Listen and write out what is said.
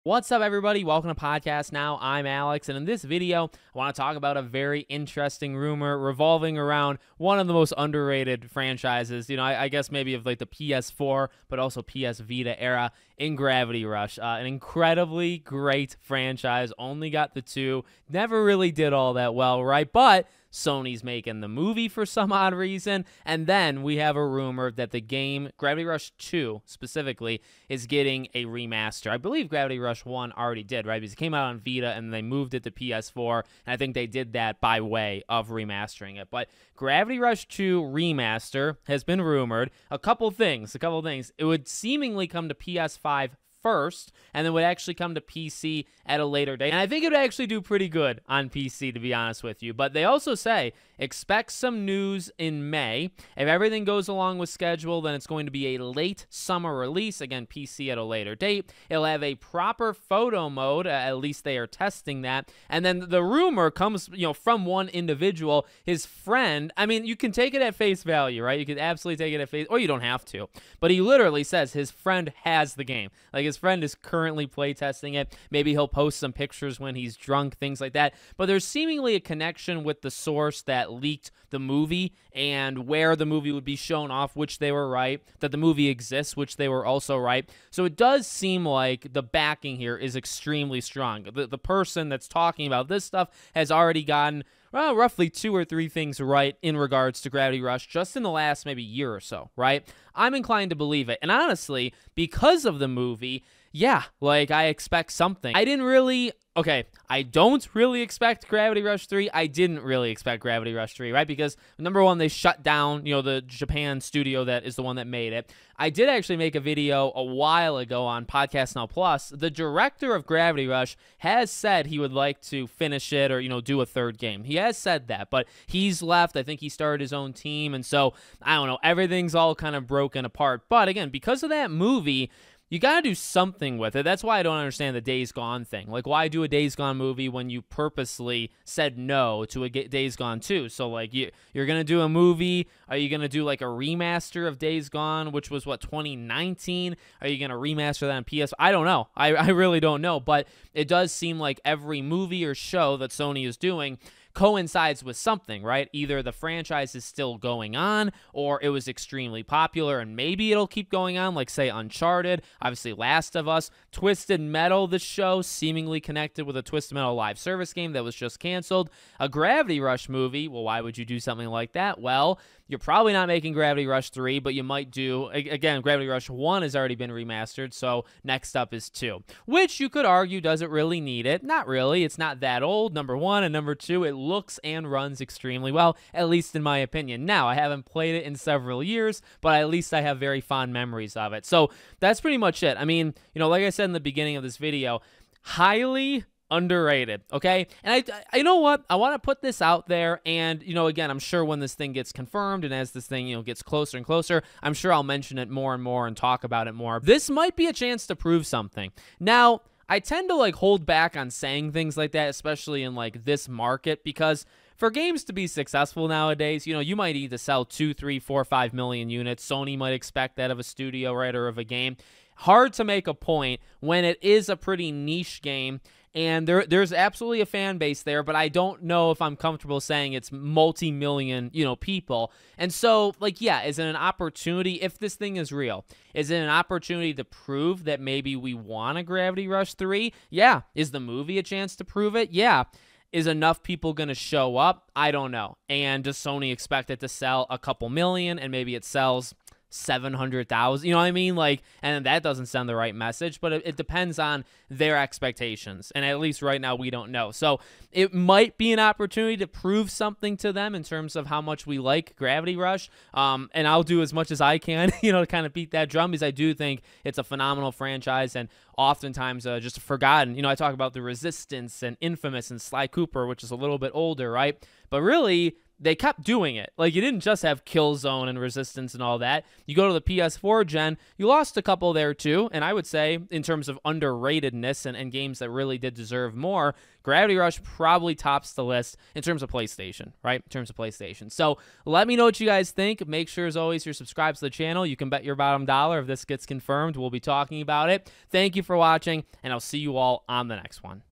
What's up, everybody? Welcome to Podcast Now. I'm Alex, and in this video, I want to talk about a very interesting rumor revolving around one of the most underrated franchises, I guess maybe of like the PS4, but also PS Vita era, in Gravity Rush. An incredibly great franchise, only got the two, never really did all that well, right? But Sony's making the movie for some odd reason, and then we have a rumor that the game, Gravity Rush 2 specifically, is getting a remaster. I believe Gravity Rush 1 already did, right? Because it came out on Vita, and they moved it to PS4, and I think they did that by way of remastering it. But Gravity Rush 2 Remaster has been rumored. A couple things. It would seemingly come to PS5 first, and then would actually come to PC at a later date. And I think it would actually do pretty good on PC, to be honest with you. But they also say, expect some news in May. If everything goes along with schedule, then it's going to be a late summer release. Again, PC at a later date. It'll have a proper photo mode. At least they are testing that. And then the rumor comes, from one individual, his friend. I mean, you can take it at face value, right? You could absolutely take it at face, or you don't have to. But he literally says his friend has the game. Like, his friend is currently playtesting it. Maybe he'll post some pictures when he's drunk, things like that. But there's seemingly a connection with the source that leaked the movie and where the movie would be shown off, which they were right, that the movie exists, which they were also right. So it does seem like the backing here is extremely strong. The person that's talking about this stuff has already gotten roughly 2 or 3 things right in regards to Gravity Rush just in the last maybe year or so, right? I'm inclined to believe it. And honestly, because of the movie, yeah, like, I expect something. I don't really expect Gravity Rush 3. I didn't really expect Gravity Rush 3, right? Because, number one, they shut down, the Japan studio that is the one that made it. I did actually make a video a while ago on Podcast Now Plus. The director of Gravity Rush has said he would like to finish it or, do a third game. He has said that, but he's left. I think he started his own team, and so, I don't know, everything's all kind of broken apart. But, again, because of that movie, you got to do something with it. That's why I don't understand the Days Gone thing. Like, why do a Days Gone movie when you purposely said no to a Days Gone 2? So, like, you're going to do a movie. Are you going to do, like, a remaster of Days Gone, which was, 2019? Are you going to remaster that on PS? I don't know. I really don't know. But it does seem like every movie or show that Sony is doing coincides with something, right? Either the franchise is still going on, or it was extremely popular and maybe it'll keep going on, like, say, Uncharted, obviously Last of Us, Twisted Metal, the show, seemingly connected with a Twisted Metal live service game that was just canceled. A Gravity Rush movie, well, why would you do something like that? Well, you're probably not making Gravity Rush 3, but you might do, again, Gravity Rush 1 has already been remastered, so next up is 2, which you could argue doesn't really need it. Not really. It's not that old, number one, and number two, it looks and runs extremely well, at least in my opinion. Now, I haven't played it in several years, but at least I have very fond memories of it. So that's pretty much it. I mean, like I said in the beginning of this video, highly underrated, okay? And I know what? I want to put this out there, and, again, I'm sure when this thing gets confirmed and as this thing, gets closer and closer, I'm sure I'll mention it more and more and talk about it more. This might be a chance to prove something. Now, I tend to, hold back on saying things like that, especially in, this market, because for games to be successful nowadays, you might need to sell 2, 3, 4, 5 million units. Sony might expect that of a studio, right, or of a game. Hard to make a point when it is a pretty niche game, and there's absolutely a fan base there, but I don't know if I'm comfortable saying it's multi-million, people. And so, yeah, is it an opportunity, if this thing is real, is it an opportunity to prove that maybe we want a Gravity Rush 3? Yeah. Is the movie a chance to prove it? Yeah. Is enough people going to show up? I don't know. And does Sony expect it to sell a couple million, and maybe it sells 700,000, you know what I mean? And that doesn't send the right message, but it depends on their expectations. And at least right now, we don't know. So it might be an opportunity to prove something to them in terms of how much we like Gravity Rush. And I'll do as much as I can, to kind of beat that drum, because I do think it's a phenomenal franchise and oftentimes just forgotten. I talk about The Resistance and Infamous and Sly Cooper, which is a little bit older, right? But really, they kept doing it. Like, you didn't just have Killzone and Resistance and all that. You go to the PS4 gen, you lost a couple there too. And I would say, in terms of underratedness and games that really did deserve more, Gravity Rush probably tops the list in terms of PlayStation, right? In terms of PlayStation. So let me know what you guys think. Make sure, as always, you're subscribed to the channel. You can bet your bottom dollar if this gets confirmed. We'll be talking about it. Thank you for watching, and I'll see you all on the next one.